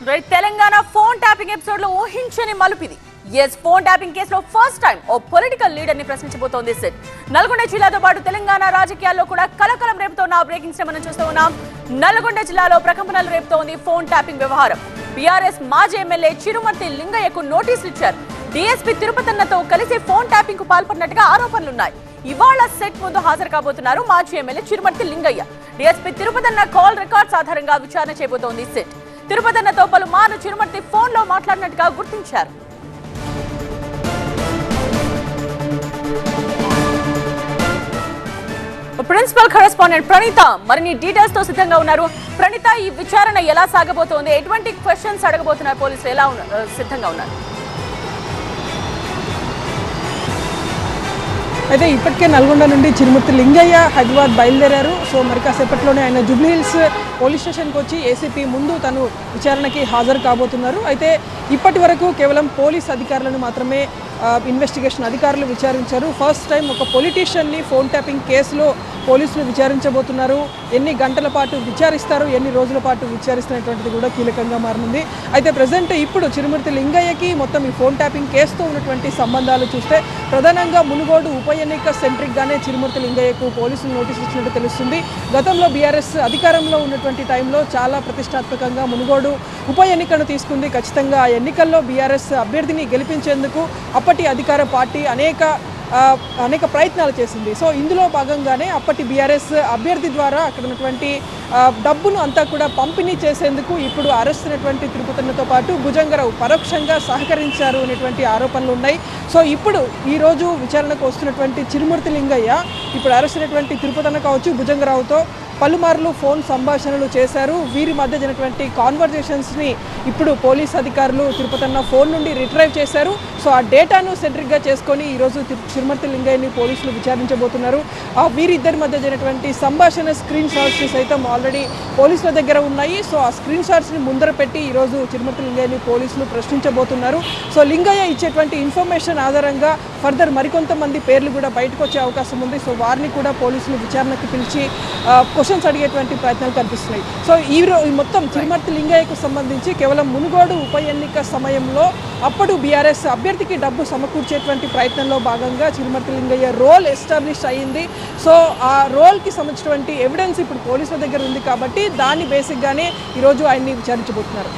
Telangana phone tapping episode లో ఊహించని మలుపిది. Phone tapping కేసులో ఫస్ట్ టైం ఓ పొలిటికల్ లీడర్ ని ప్రశ్నించబోతోంది సిట్. నల్గొండ జిల్లాతో పాటు తెలంగాణ రాజకీయాల్లో కూడా కలకలం రేపుతోన్న బ్రేకింగ్ మనం చూస్తూ ఉన్నాం. నల్గొండ జిల్లాలో ప్రకంపనలు రేపుతోంది ఫోన్ ట్యాపింగ్ వ్యవహారం. బీఆర్ఎస్ మాజీ ఎమ్మెల్యే చిరుమర్తి లింగయ్యకు నోటీసులు ఇచ్చారు. డీఎస్పీ తిరుపతన్నతో కలిసి ఫోన్ ట్యాపింగ్ కు పాల్పడినట్టుగా ఆరోపణలున్నాయి. ఇవాళ సెట్ ముందు హాజరు కాబోతున్నారు మాజీ MLA Chirumarthi Lingaiah. DSP Tirupathanna call records ఆధారంగా విచారణ చేయబోతోంది సిట్. తిరుపతన్నతో పలుమార్లు చిరుమర్తి ఫోన్ లో మాట్లాడినట్టుగా గుర్తించారు. ప్రిన్సిపల్ కరెస్పాండెంట్ ప్రణీత మరిన్ని డీటెయిల్స్ తో సిద్ధంగా ఉన్నారు. ప్రణీత, ఈ విచారణ ఎలా సాగబోతోంది? ఎటువంటి క్వశ్చన్స్ అడగబోతున్నారు పోలీసులు? ఎలా సిద్ధంగా ఉన్నారు? అయితే ఇప్పటికే నల్గొండ నుండి చిరుమర్తి లింగయ్య హైదరాబాద్ బయలుదేరారు. సో మరి కాసేపట్లోనే ఆయన జూబ్లీహిల్స్ పోలీస్ స్టేషన్కి వచ్చి ఏసీపీ ముందు తను విచారణకి హాజరు కాబోతున్నారు. అయితే ఇప్పటి వరకు కేవలం పోలీస్ అధికారులను మాత్రమే ఇన్వెస్టిగేషన్ అధికారులు విచారించారు. ఫస్ట్ టైం ఒక పొలిటీషియన్ని ఫోన్ ట్యాపింగ్ కేసులో పోలీసులు విచారించబోతున్నారు. ఎన్ని గంటల పాటు విచారిస్తారు, ఎన్ని రోజుల పాటు విచారిస్తున్నటువంటిది కూడా కీలకంగా మారనుంది. అయితే ప్రజెంట్ ఇప్పుడు చిరుమర్తి లింగయ్యకి మొత్తం ఈ ఫోన్ ట్యాపింగ్ కేసుతో ఉన్నటువంటి సంబంధాలు చూస్తే ప్రధానంగా మునుగోడు ఉప ఎన్నిక సెంట్రిక్గానే చిరుమర్తి లింగయ్యకు పోలీసులు నోటీసు ఇచ్చినట్టు తెలుస్తుంది. గతంలో బీఆర్ఎస్ అధికారంలో ఉన్నటువంటి టైంలో చాలా ప్రతిష్టాత్మకంగా మునుగోడు ఉప ఎన్నికను తీసుకుంది. ఖచ్చితంగా ఆ ఎన్నికల్లో బీఆర్ఎస్ అభ్యర్థిని గెలిపించేందుకు అప్పటి అధికార పార్టీ అనేక ప్రయత్నాలు చేసింది. సో ఇందులో భాగంగానే అప్పటి బీఆర్ఎస్ అభ్యర్థి ద్వారా అక్కడ ఉన్నటువంటి డబ్బును అంతా కూడా పంపిణీ చేసేందుకు ఇప్పుడు అరెస్ట్ అయినటువంటి తిరుపతన్నతో పాటు భుజంగరావు పరోక్షంగా సహకరించారు అనేటువంటి ఆరోపణలు ఉన్నాయి. సో ఇప్పుడు ఈరోజు విచారణకు వస్తున్నటువంటి చిరుమర్తి లింగయ్య ఇప్పుడు అరెస్ట్ అయినటువంటి తిరుపతన్న కావచ్చు, భుజంగరావుతో పలుమార్లు ఫోన్ సంభాషణలు చేశారు. వీరి మధ్య జరిగినటువంటి కాన్వర్జేషన్స్ని ఇప్పుడు పోలీస్ అధికారులు తిరుపతన్న ఫోన్ నుండి రిట్రైవ్ చేశారు. సో ఆ డేటాను సెంట్రిక్గా చేసుకొని ఈరోజు చిరుమర్తి లింగయ్యని పోలీసులు విచారించబోతున్నారు. వీరిద్దరి మధ్య జరిగినటువంటి సంభాషణ స్క్రీన్ షాట్స్ సైతం ఆల్రెడీ పోలీసుల దగ్గర ఉన్నాయి. సో ఆ స్క్రీన్ షాట్స్ని ముందర పెట్టి ఈరోజు చిరుమర్తి లింగయ్యని పోలీసులు ప్రశ్నించబోతున్నారు. సో లింగయ్య ఇచ్చేటువంటి ఇన్ఫర్మేషన్ ఆధారంగా ఫర్దర్ మరికొంతమంది పేర్లు కూడా బయటకు వచ్చే అవకాశం ఉంది. సో వారిని కూడా పోలీసులు విచారణకు పిలిచి క్వశ్చన్స్ అడిగేటువంటి ప్రయత్నాలు కనిపిస్తున్నాయి. సో ఈ మొత్తం చిరుమర్తి లింగయ్యకు సంబంధించి కేవలం మునుగోడు ఉప ఎన్నిక సమయంలో అప్పుడు బీఆర్ఎస్ అభ్యర్థికి డబ్బు సమకూర్చేటువంటి ప్రయత్నంలో భాగంగా చిరుమర్తి లింగయ్య రోల్ ఎస్టాబ్లిష్ అయ్యింది. సో ఆ రోల్కి సంబంధించినటువంటి ఎవిడెన్స్ ఇప్పుడు పోలీసుల దగ్గర ఉంది కాబట్టి దాన్ని బేసిక్గానే ఈరోజు ఆయన్ని విచారించబోతున్నారు.